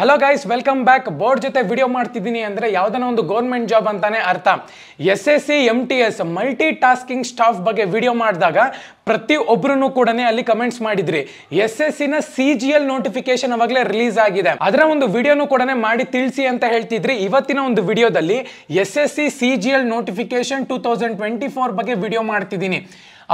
Hello guys, welcome back. Board ಜೊತೆ video ಮಾಡ್ತಿದ್ದೀನಿ ಅಂದರೆ ಯಾವುದನ್ನ ಒಂದು ಗೌರ್ಮೆಂಟ್ ಜಾಬ್ ಅಂತಾನೆ ಅರ್ಥ. SSC MTS multi tasking staff ಬಗ್ಗೆ ವಿಡಿಯೋ ಮಾಡಿದಾಗ ಪ್ರತಿಯೊಬ್ಬರೂ ಕೂಡ ಅಲ್ಲಿ ಕಮೆಂಟ್ಸ್ ಮಾಡಿದ್ರಿ. SSC ನ CGL ನೋಟಿಫಿಕೇಶನ್ ಅವಾಗಲೇ ರಿಲೀಸ್ ಆಗಿದೆ, ಅದರ ಒಂದು ವಿಡಿಯೋನು ಕೂಡ ಮಾಡಿ ತಿಳಿಸಿ ಅಂತ ಹೇಳ್ತಿದ್ರಿ. ಇವತ್ತಿನ ಒಂದು ವಿಡಿಯೋದಲ್ಲಿ SSC CGL ನೋಟಿಫಿಕೇಶನ್ 2024 ಬಗ್ಗೆ ವಿಡಿಯೋ ಮಾಡ್ತಿದ್ದೀನಿ.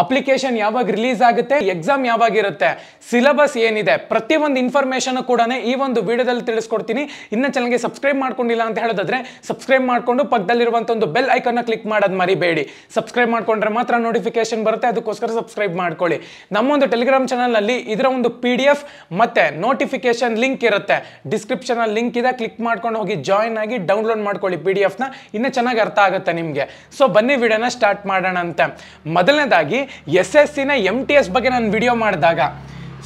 ಅಪ್ಲಿಕೇಶನ್ ಯಾವಾಗ ರಿಲೀಸ್ ಆಗುತ್ತೆ, ಎಕ್ಸಾಮ್ ಯಾವಾಗ ಇರುತ್ತೆ, ಸಿಲೆಬಸ್ ಏನಿದೆ, ಪ್ರತಿಯೊಂದು ಇನ್ಫಾರ್ಮೇಶನ್ ಕೂಡ ಈ ಒಂದು ವಿಡಿಯೋದಲ್ಲಿ ತಿಳಿಸ್ಕೊಡ್ತೀನಿ. ಇನ್ನು ಚಾನಲ್ಗೆ ಸಬ್ಸ್ಕ್ರೈಬ್ ಮಾಡ್ಕೊಂಡಿಲ್ಲ ಅಂತ ಹೇಳೋದಾದ್ರೆ ಸಬ್ಸ್ಕ್ರೈಬ್ ಮಾಡ್ಕೊಂಡು ಪಕ್ಕದಲ್ಲಿರುವಂಥ ಒಂದು ಬೆಲ್ ಐಕಾನ್ನ ಕ್ಲಿಕ್ ಮಾಡೋದು ಮರಿಬೇಡಿ. ಸಬ್ಸ್ಕ್ರೈಬ್ ಮಾಡ್ಕೊಂಡ್ರೆ ಮಾತ್ರ ನೋಟಿಫಿಕೇಶನ್ ಬರುತ್ತೆ, ಅದಕ್ಕೋಸ್ಕರ ಸಬ್ಸ್ಕ್ರೈಬ್ ಮಾಡ್ಕೊಳ್ಳಿ. ನಮ್ಮೊಂದು ಟೆಲಿಗ್ರಾಮ್ ಚಾನಲ್ನಲ್ಲಿ ಇದರ ಒಂದು PDF ಮತ್ತೆ ನೋಟಿಫಿಕೇಶನ್ ಲಿಂಕ್ ಇರುತ್ತೆ, ಡಿಸ್ಕ್ರಿಪ್ಷನ್ ಅಲ್ಲಿ ಲಿಂಕ್ ಇದೆ, ಕ್ಲಿಕ್ ಮಾಡ್ಕೊಂಡು ಹೋಗಿ ಜಾಯಿನ್ ಆಗಿ ಡೌನ್ಲೋಡ್ ಮಾಡ್ಕೊಳ್ಳಿ PDF ನ. ಇನ್ನು ಚೆನ್ನಾಗಿ ಅರ್ಥ ಆಗುತ್ತೆ ನಿಮಗೆ. ಸೊ ಬನ್ನಿ ವಿಡಿಯೋನ ಸ್ಟಾರ್ಟ್ ಮಾಡೋಣ ಅಂತ. ಮೊದಲನೇದಾಗಿ SSC ನ MTS ಬಗ್ಗೆ ನಾನು ವಿಡಿಯೋ ಮಾಡಿದಾಗ,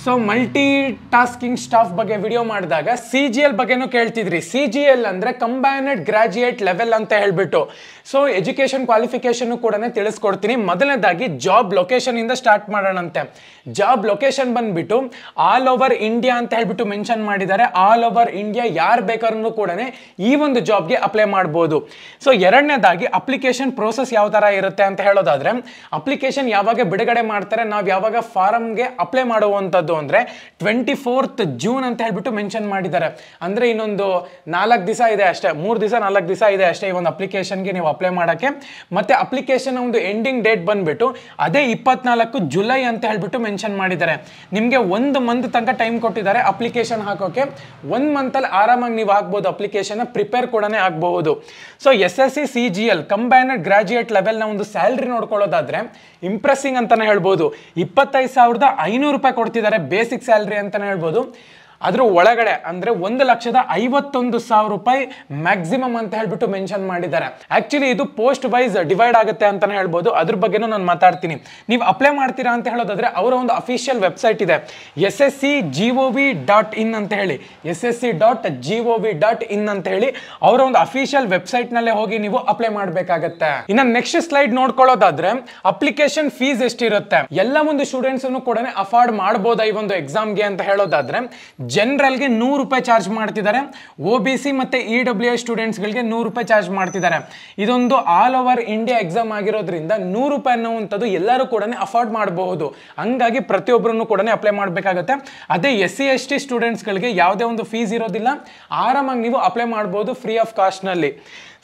ಸೊ ಮಲ್ಟಿ ಟಾಸ್ಕಿಂಗ್ ಸ್ಟಾಫ್ ಬಗ್ಗೆ ವಿಡಿಯೋ ಮಾಡಿದಾಗ CGL ಬಗ್ಗೆನೂ ಕೇಳ್ತಿದ್ರಿ. CGL ಅಂದ್ರೆ ಕಂಬೈನ್ಡ್ ಗ್ರಾಜುಯೇಟ್ ಲೆವೆಲ್ ಅಂತ ಹೇಳ್ಬಿಟ್ಟು. ಸೊ ಎಜುಕೇಶನ್ ಕ್ವಾಲಿಫಿಕೇಶನ್ ಕೂಡ ತಿಳಿಸ್ಕೊಡ್ತೀನಿ. ಮೊದಲನೇದಾಗಿ ಜಾಬ್ ಲೊಕೇಶನ್ ಇಂದ ಸ್ಟಾರ್ಟ್ ಮಾಡೋಣಂತೆ. ಜಾಬ್ ಲೊಕೇಶನ್ ಬಂದ್ಬಿಟ್ಟು ಆಲ್ ಓವರ್ ಇಂಡಿಯಾ ಅಂತ ಹೇಳ್ಬಿಟ್ಟು ಮೆನ್ಷನ್ ಮಾಡಿದ್ದಾರೆ. ಆಲ್ ಓವರ್ ಇಂಡಿಯಾ ಯಾರು ಬೇಕಾದ್ರೂ ಕೂಡ ಈ ಒಂದು ಜಾಬ್ಗೆ ಅಪ್ಲೈ ಮಾಡ್ಬೋದು. ಸೊ ಎರಡನೇದಾಗಿ ಅಪ್ಲಿಕೇಶನ್ ಪ್ರೋಸೆಸ್ ಯಾವ ತರ ಇರುತ್ತೆ ಅಂತ ಹೇಳೋದಾದ್ರೆ, ಅಪ್ಲಿಕೇಶನ್ ಯಾವಾಗ ಬಿಡುಗಡೆ ಮಾಡ್ತಾರೆ, ನಾವು ಯಾವಾಗ ಫಾರಮ್ಗೆ ಅಪ್ಲೈ ಮಾಡುವಂಥದ್ದು ಅಂದ್ರೆ 24th ಜೂನ್ ಅಂತ ಹೇಳ್ಬಿಟ್ಟು ಮೆನ್ಷನ್ ಮಾಡಿದ್ದಾರೆ. ಅಂದ್ರೆ ಇನ್ನೊಂದು 4 ದಿವಸ ಇದೆ ಅಷ್ಟೇ, 3 ದಿವಸ 4 ದಿವಸ ಇದೆ ಅಷ್ಟೇ ಈ ಒಂದು ಅಪ್ಲಿಕೇಶನ್ಗೆ ನೀವು ಅಪ್ಲೈ ಮಾಡೋಕ್ಕೆ. ಮತ್ತೆ ಅಪ್ಲಿಕೇಶನ್ ಒಂದು ಎಂಡಿಂಗ್ ಡೇಟ್ ಬಂದ್ಬಿಟ್ಟು ಅದೇ 24 ಜುಲೈ ಅಂತ ಹೇಳ್ಬಿಟ್ಟು ಮೆನ್ಷನ್ ಮಾಡಿದ್ದಾರೆ. ನಿಮಗೆ 1 ಮಂತ್ ತನಕ ಟೈಮ್ ಕೊಟ್ಟಿದ್ದಾರೆ ಅಪ್ಲಿಕೇಶನ್ ಹಾಕೋಕೆ. 1 ಮಂತ್ ಅಲ್ಲಿ ಆರಾಮಾಗಿ ನೀವು ಹಾಕ್ಬೋದು, ಅಪ್ಲಿಕೇಶನ್ ಪ್ರಿಪೇರ್ ಕೂಡ ಆಗಬಹುದು. So SSC CGL combined graduate level ನ ಒಂದು ಸ್ಯಾಲರಿ ನೋಡ್ಕೊಳ್ಳೋದಾದ್ರೆ ಇಂಪ್ರೆಸಿಂಗ್ ಅಂತಾನೆ ಹೇಳ್ಬೋದು. 25,500 ರೂಪಾಯಿ ಕೊಡ್ತಿದ್ದಾರೆ ಬೇಸಿಕ್ ಸ್ಯಾಲರಿ ಅಂತಾನೆ ಹೇಳ್ಬೋದು. ಅದ್ರ ಒಳಗಡೆ ಅಂದ್ರೆ 1,51,000 ರೂಪಾಯಿ ಮ್ಯಾಕ್ಸಿಮಮ್ ಅಂತ ಹೇಳ್ಬಿಟ್ಟು ಮೆನ್ಷನ್ ಮಾಡಿದ್ದಾರೆ. ಆಕ್ಚುಲಿ ಇದು ಪೋಸ್ಟ್ ವೈಸ್ ಡಿವೈಡ್ ಆಗುತ್ತೆ ಅಂತಾನೆ ಹೇಳ್ಬೋದು, ಅದ್ರ ಬಗ್ಗೆನೂ ನಾನು ಮಾತಾಡ್ತೀನಿ. ನೀವು ಅಪ್ಲೈ ಮಾಡ್ತೀರಾ ಅಂತ ಹೇಳೋದಾದ್ರೆ ಅವರ ಒಂದು ಅಫಿಷಿಯಲ್ ವೆಬ್ಸೈಟ್ ಇದೆ, ssc.gov.in ಅಂತ ಹೇಳಿ, ssc.gov.in ಅಂತ ಹೇಳಿ ಅವರ ಒಂದು ಅಫಿಷಿಯಲ್ ವೆಬ್ಸೈಟ್ ನಲ್ಲೇ ಹೋಗಿ ನೀವು ಅಪ್ಲೈ ಮಾಡಬೇಕಾಗತ್ತೆ. ಇನ್ನು ನೆಕ್ಸ್ಟ್ ಸ್ಲೈಡ್ ನೋಡ್ಕೊಳ್ಳೋದಾದ್ರೆ ಅಪ್ಲಿಕೇಶನ್ ಫೀಸ್ ಎಷ್ಟಿರುತ್ತೆ, ಎಲ್ಲ ಒಂದು ಸ್ಟೂಡೆಂಟ್ಸ್ ಕೂಡ ಅಫೋರ್ಡ್ ಮಾಡಬಹುದಾ ಈ ಒಂದು ಎಕ್ಸಾಮ್ಗೆ ಅಂತ ಹೇಳೋದಾದ್ರೆ, ಜನರಲ್ಗೆ 100 ರೂಪಾಯಿ ಚಾರ್ಜ್ ಮಾಡ್ತಿದ್ದಾರೆ, OBC ಮತ್ತೆ EWS ಸ್ಟೂಡೆಂಟ್ಸ್ಗಳಿಗೆ 100 ರೂಪಾಯಿ ಚಾರ್ಜ್ ಮಾಡ್ತಿದ್ದಾರೆ. ಇದೊಂದು ಆಲ್ ಓವರ್ ಇಂಡಿಯಾ ಎಕ್ಸಾಮ್ ಆಗಿರೋದ್ರಿಂದ 100 ರೂಪಾಯಿ ಅನ್ನುವಂಥದ್ದು ಎಲ್ಲರೂ ಕೂಡ ಅಫೋರ್ಡ್ ಮಾಡಬಹುದು. ಹಂಗಾಗಿ ಪ್ರತಿಯೊಬ್ಬರನ್ನು ಕೂಡ ಅಪ್ಲೈ ಮಾಡಬೇಕಾಗುತ್ತೆ. ಅದೇ SC ST ಸ್ಟೂಡೆಂಟ್ಸ್ಗಳಿಗೆ ಯಾವುದೇ ಒಂದು ಫೀಸ್ ಇರೋದಿಲ್ಲ, ಆರಾಮಾಗಿ ನೀವು ಅಪ್ಲೈ ಮಾಡಬಹುದು ಫ್ರೀ ಆಫ್ ಕಾಸ್ಟ್ ನಲ್ಲಿ.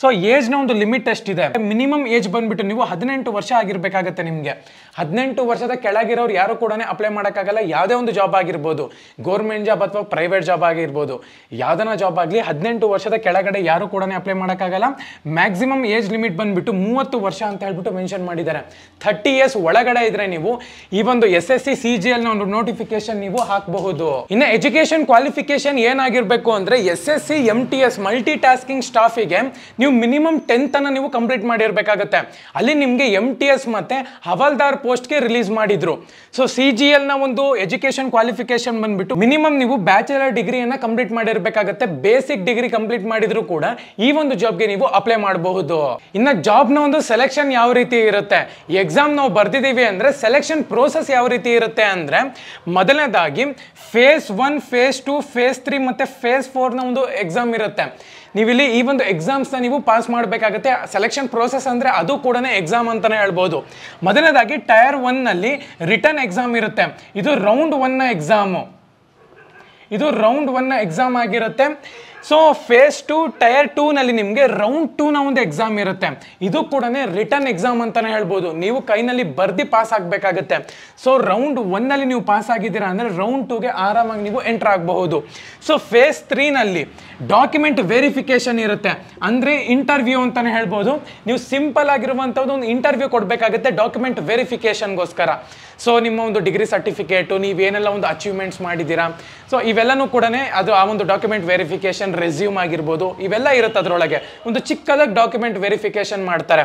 ಸೊ ಏಜ್ ನ ಒಂದು ಲಿಮಿಟ್ ಎಷ್ಟಿದೆ, ಮಿನಿಮಮ್ ಏಜ್ ಬಂದ್ಬಿಟ್ಟು ನೀವು 18 ವರ್ಷ ಆಗಿರ್ಬೇಕಾಗತ್ತೆ. ನಿಮಗೆ 18 ವರ್ಷದ ಕೆಳಗಿರೋರು ಯಾರು ಕೂಡ ಅಪ್ಲೈ ಮಾಡೋಕ್ಕಾಗಲ್ಲ. ಯಾವುದೇ ಒಂದು ಜಾಬ್ ಆಗಿರ್ಬೋದು, ಗೌರ್ಮೆಂಟ್ ಜಾಬ್ ಅಥವಾ ಪ್ರೈವೇಟ್ ಜಾಬ್ ಆಗಿರ್ಬೋದು, ಯಾವ್ದನ ಜಾಬ್ ಆಗಲಿ 18 ವರ್ಷದ ಕೆಳಗಡೆ ಯಾರು ಕೂಡ ಅಪ್ಲೈ ಮಾಡೋಕ್ಕಾಗಲ್ಲ. ಮ್ಯಾಕ್ಸಿಮಮ್ ಏಜ್ ಲಿಮಿಟ್ ಬಂದ್ಬಿಟ್ಟು 30 ವರ್ಷ ಅಂತ ಹೇಳ್ಬಿಟ್ಟು ಮೆನ್ಷನ್ ಮಾಡಿದ್ದಾರೆ. 30 ಇಯರ್ಸ್ ಒಳಗಡೆ ಇದ್ರೆ ನೀವು ಈ ಒಂದು SSC CGL ನ ಒಂದು ನೋಟಿಫಿಕೇಶನ್ ನೀವು ಹಾಕಬಹುದು. ಇನ್ನು ಎಜುಕೇಶನ್ ಕ್ವಾಲಿಫಿಕೇಶನ್ ಏನಾಗಿರ್ಬೇಕು ಅಂದ್ರೆ SSC MTS ಮಲ್ಟಿ ಟಾಸ್ಕಿಂಗ್ ಸ್ಟಾಫಿಗೆ ನೀವು ಮಿನಿಮಮ್ 10th ಅನ್ನ ನೀವು ಕಂಪ್ಲೀಟ್ ಮಾಡಿರ್ಬೇಕಾಗತ್ತೆ. ಅಲ್ಲಿ ನಿಮಗೆ MTS ಮತ್ತೆ ಹವಾಲ್ದಾರ್ ಪೋಸ್ಟ್ಗೆ ರಿಲೀಸ್ ಮಾಡಿದ್ರು. ಸೊ CGL ನ ಒಂದು ಎಜುಕೇಶನ್ ಕ್ವಾಲಿಫಿಕೇಶನ್ ಬಂದ್ಬಿಟ್ಟು ಮಿನಿಮಮ್ ನೀವು ಬ್ಯಾಚಲರ್ ಡಿಗ್ರಿಯನ್ನ ಕಂಪ್ಲೀಟ್ ಮಾಡಿರ್ಬೇಕಾಗತ್ತೆ. ಬೇಸಿಕ್ ಡಿಗ್ರಿ ಕಂಪ್ಲೀಟ್ ಮಾಡಿದ್ರು ಕೂಡ ಈ ಒಂದು ಜಾಬ್ಗೆ ನೀವು ಅಪ್ಲೈ ಮಾಡಬಹುದು. ಇನ್ನು ಜಾಬ್ ನ ಒಂದು ಸೆಲೆಕ್ಷನ್ ಯಾವ ರೀತಿ ಇರುತ್ತೆ, ಎಕ್ಸಾಮ್ ನಾವು ಬರ್ದಿದೀವಿ ಅಂದ್ರೆ ಸೆಲೆಕ್ಷನ್ ಪ್ರೋಸೆಸ್ ಯಾವ ರೀತಿ ಇರುತ್ತೆ ಅಂದ್ರೆ, ಮೊದಲನೇದಾಗಿ ಫೇಸ್ 1, ಫೇಸ್ 2, ಫೇಸ್ 3 ಮತ್ತೆ ಫೇಸ್ 4 ನ ಒಂದು ಎಕ್ಸಾಮ್ ಇರುತ್ತೆ. ನೀವಿಲ್ಲಿ ಈ ಒಂದು ಎಕ್ಸಾಮ್ಸ್ ನ ನೀವು ಪಾಸ್ ಮಾಡಬೇಕಾಗುತ್ತೆ. ಸೆಲೆಕ್ಷನ್ ಪ್ರೋಸೆಸ್ ಅಂದ್ರೆ ಅದು ಕೂಡ ಎಕ್ಸಾಮ್ ಅಂತಾನೆ ಹೇಳ್ಬೋದು. ಮೊದಲನೇದಾಗಿ ಟೈರ್ 1 ನಲ್ಲಿ ರಿಟರ್ನ್ ಎಕ್ಸಾಮ್ ಇರುತ್ತೆ. ಇದು ರೌಂಡ್ 1 ನ ಎಕ್ಸಾಮು, ಇದು ರೌಂಡ್ 1 ನ ಎಕ್ಸಾಮ್ ಆಗಿರುತ್ತೆ. ಸೊ ಫೇಸ್ 2 ಟೈರ್ 2 ನಲ್ಲಿ ನಿಮಗೆ ರೌಂಡ್ 2 ನ ಒಂದು ಎಕ್ಸಾಮ್ ಇರುತ್ತೆ. ಇದು ಕೂಡ ರಿಟರ್ನ್ ಎಕ್ಸಾಮ್ ಅಂತಾನೆ ಹೇಳ್ಬೋದು. ನೀವು ಕೈನಲ್ಲಿ ಬರ್ದಿ ಪಾಸ್ ಆಗಬೇಕಾಗುತ್ತೆ. ಸೊ ರೌಂಡ್ 1 ನಲ್ಲಿ ನೀವು ಪಾಸ್ ಆಗಿದ್ದೀರಾ ಅಂದ್ರೆ ರೌಂಡ್ 2ಗೆ ಆರಾಮಾಗಿ ನೀವು ಎಂಟರ್ ಆಗಬಹುದು. ಸೊ ಫೇಸ್ 3 ನಲ್ಲಿ ಡಾಕ್ಯುಮೆಂಟ್ ವೆರಿಫಿಕೇಶನ್ ಇರುತ್ತೆ, ಅಂದ್ರೆ ಇಂಟರ್ವ್ಯೂ ಅಂತಾನೆ ಹೇಳ್ಬೋದು. ನೀವು ಸಿಂಪಲ್ ಆಗಿರುವಂತದ್ದು ಒಂದು ಇಂಟರ್ವ್ಯೂ ಕೊಡಬೇಕಾಗುತ್ತೆ ಡಾಕ್ಯುಮೆಂಟ್ ವೆರಿಫಿಕೇಶನ್ಗೋಸ್ಕರ. ಸೊ ನಿಮ್ಮ ಒಂದು ಡಿಗ್ರಿ ಸರ್ಟಿಫಿಕೇಟು, ನೀವೇನೆಲ್ಲ ಒಂದು ಅಚೀವ್ಮೆಂಟ್ಸ್ ಮಾಡಿದ್ದೀರಾ, ಸೊ ಇವೆಲ್ಲನೂ ಕೂಡ ಅದು ಆ ಒಂದು ಡಾಕ್ಯುಮೆಂಟ್ ವೆರಿಫಿಕೇಶನ್ ಅಪ್ಲಿಕೇಶನ್ ರೆಸ್ಯೂಮ್ ಆಗಿರ್ಬೋದು ಇವೆಲ್ಲ ಇರುತ್ತೆ ಅದರೊಳಗೆ ಒಂದು ಚಿಕ್ಕದಾಗಿ ಡಾಕ್ಯುಮೆಂಟ್ ವೆರಿಫಿಕೇಶನ್ ಮಾಡ್ತಾರೆ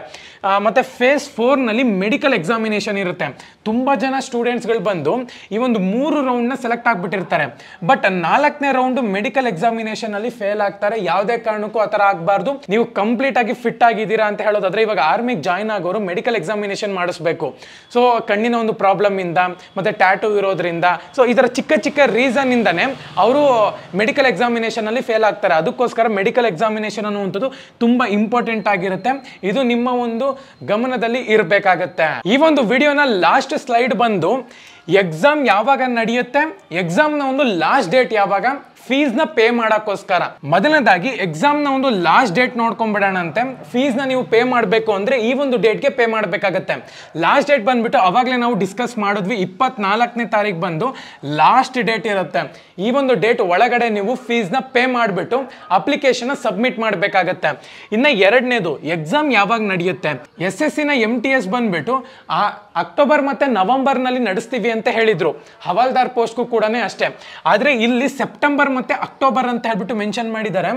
ಮತ್ತೆ ಫೇಸ್ 4 ನಲ್ಲಿ ಮೆಡಿಕಲ್ ಎಕ್ಸಾಮಿನೇಷನ್ ಇರುತ್ತೆ ತುಂಬಾ ಜನ ಸ್ಟೂಡೆಂಟ್ಸ್ಗಳು ಬಂದು ಈ ಒಂದು 3 ರೌಂಡ್ನ ಸೆಲೆಕ್ಟ್ ಆಗಿಬಿಟ್ಟಿರ್ತಾರೆ ಬಟ್ 4ನೇ ರೌಂಡ್ ಮೆಡಿಕಲ್ ಎಕ್ಸಾಮಿನೇಷನ್ ಅಲ್ಲಿ ಫೇಲ್ ಆಗ್ತಾರೆ ಯಾವುದೇ ಕಾರಣಕ್ಕೂ ಆ ಥರ ಆಗಬಾರ್ದು ನೀವು ಕಂಪ್ಲೀಟ್ ಆಗಿ ಫಿಟ್ ಆಗಿದ್ದೀರಾ ಅಂತ ಹೇಳೋದಾದ್ರೆ ಇವಾಗ ಆರ್ಮಿಗೆ ಜಾಯ್ನ್ ಆಗೋರು ಮೆಡಿಕಲ್ ಎಕ್ಸಾಮಿನೇಷನ್ ಮಾಡಿಸ್ಬೇಕು ಸೊ ಕಣ್ಣಿನ ಒಂದು ಪ್ರಾಬ್ಲಮ್ ಇಂದ ಮತ್ತೆ ಟ್ಯಾಟೂ ಇರೋದ್ರಿಂದ ಸೊ ಇದರ ಚಿಕ್ಕ ಚಿಕ್ಕ ರೀಸನ್ ಇಂದಾನೆ ಅವರು ಮೆಡಿಕಲ್ ಎಕ್ಸಾಮಿನೇಷನ್ ಅಲ್ಲಿ ಫೇಲ್ ಆಗ್ತಾರೆ ಅದಕ್ಕೋಸ್ಕರ ಮೆಡಿಕಲ್ ಎಕ್ಸಾಮಿನೇಷನ್ ಅನ್ನುವಂಥದ್ದು ತುಂಬಾ ಇಂಪಾರ್ಟೆಂಟ್ ಆಗಿರುತ್ತೆ ಇದು ನಿಮ್ಮ ಒಂದು ಗಮನದಲ್ಲಿ ಇರಬೇಕಾಗತ್ತೆ ಈ ಒಂದು ವಿಡಿಯೋನ ಲಾಸ್ಟ್ ಸ್ಲೈಡ್ ಬಂದು ಎಕ್ಸಾಮ್ ಯಾವಾಗ ನಡೆಯುತ್ತೆ ಎಕ್ಸಾಮ್ನ ಒಂದು ಲಾಸ್ಟ್ ಡೇಟ್ ಯಾವಾಗ ಫೀಸ್ನ ಪೇ ಮಾಡೋಕ್ಕೋಸ್ಕರ ಮೊದಲನೇದಾಗಿ ಎಕ್ಸಾಮ್ನ ಒಂದು ಲಾಸ್ಟ್ ಡೇಟ್ ನೋಡ್ಕೊಂಡ್ಬಿಡೋಣಂತೆ ಫೀಸ್ನ ನೀವು ಪೇ ಮಾಡಬೇಕು ಅಂದರೆ ಈ ಒಂದು ಡೇಟ್ಗೆ ಪೇ ಮಾಡಬೇಕಾಗತ್ತೆ ಲಾಸ್ಟ್ ಡೇಟ್ ಬಂದ್ಬಿಟ್ಟು ಅವಾಗಲೇ ನಾವು ಡಿಸ್ಕಸ್ ಮಾಡಿದ್ವಿ 24ನೇ ತಾರೀಕು ಬಂದು ಲಾಸ್ಟ್ ಡೇಟ್ ಇರುತ್ತೆ ಈ ಒಂದು ಡೇಟ್ ಒಳಗಡೆ ನೀವು ಫೀಸ್ನ ಪೇ ಮಾಡಿಬಿಟ್ಟು ಅಪ್ಲಿಕೇಶನ್ ಸಬ್ಮಿಟ್ ಮಾಡಬೇಕಾಗತ್ತೆ ಇನ್ನು ಎರಡನೇದು ಎಕ್ಸಾಮ್ ಯಾವಾಗ ನಡೆಯುತ್ತೆ SSC ನ MTS ಬಂದ್ಬಿಟ್ಟು ಅಕ್ಟೋಬರ್ ಮತ್ತು ನವೆಂಬರ್ನಲ್ಲಿ ನಡೆಸ್ತೀವಿ ಅಂತ ಹೇಳಿದ್ರು ಹವಾಲ್ದಾರ್ ಪೋಸ್ಟ್ಗೂ ಕೂಡ ಅಷ್ಟೇ ಆದರೆ ಇಲ್ಲಿ ಸೆಪ್ಟೆಂಬರ್ ಮತ್ತೆ ಅಕ್ಟೋಬರ್ ಅಂತ ಹೇಳ್ಬಿಟ್ಟು ಮೆನ್ಷನ್ ಮಾಡಿದ್ದಾರೆ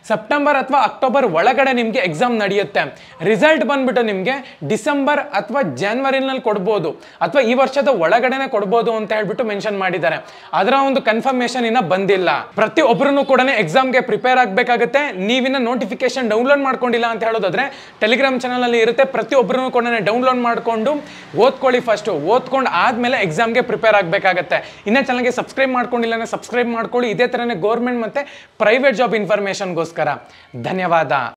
ಸೆಪ್ಟೆಂಬರ್ ಅಥವಾ ಅಕ್ಟೋಬರ್ ಒಳಗಡೆ ನಿಮಗೆ ಎಕ್ಸಾಮ್ ನಡೆಯುತ್ತೆ ರಿಸಲ್ಟ್ ಬಂದ್ಬಿಟ್ಟು ನಿಮಗೆ ಡಿಸೆಂಬರ್ ಅಥವಾ ಜನವರಿನಲ್ಲಿ ಕೊಡ್ಬೋದು ಅಥವಾ ಈ ವರ್ಷದ ಒಳಗಡೆನೆ ಕೊಡ್ಬೋದು ಅಂತ ಹೇಳ್ಬಿಟ್ಟು ಮೆನ್ಷನ್ ಮಾಡಿದ್ದಾರೆ ಅದರ ಒಂದು ಕನ್ಫರ್ಮೇಶನ್ ಇನ್ನ ಬಂದಿಲ್ಲ ಪ್ರತಿಯೊಬ್ಬರೂ ಕೂಡ ಎಕ್ಸಾಮ್ಗೆ ಪ್ರಿಪೇರ್ ಆಗಬೇಕಾಗುತ್ತೆ ನೀವಿನ್ನ ನೋಟಿಫಿಕೇಶನ್ ಡೌನ್ಲೋಡ್ ಮಾಡ್ಕೊಂಡಿಲ್ಲ ಅಂತ ಹೇಳೋದಾದ್ರೆ ಟೆಲಿಗ್ರಾಮ್ ಚಾನಲ್ ಅಲ್ಲಿ ಇರುತ್ತೆ ಪ್ರತಿಯೊಬ್ಬರೂ ಕೂಡ ಡೌನ್ಲೋಡ್ ಮಾಡ್ಕೊಂಡು ಓದ್ಕೊಳ್ಳಿ ಫಸ್ಟ್ ಓದ್ಕೊಂಡು ಆದ್ಮೇಲೆ ಎಕ್ಸಾಮ್ಗೆ ಪ್ರಿಪೇರ್ ಆಗಬೇಕಾಗತ್ತೆ ಇನ್ನೇ ಚಾನಲ್ಗೆ ಸಬ್ಸ್ಕ್ರೈಬ್ ಮಾಡ್ಕೊಂಡಿಲ್ಲ ಅಂದ್ರೆ ಸಬ್ಸ್ಕ್ರೈಬ್ ಮಾಡ್ಕೊಳ್ಳಿ ಇದೇ ತರ ಗೌರ್ಮೆಂಟ್ ಮತ್ತೆ ಪ್ರೈವೇಟ್ ಜಾಬ್ ಇನ್ಫಾರ್ಮೇಶನ್ಗೋಸ್ಕರ ಧನ್ಯವಾದ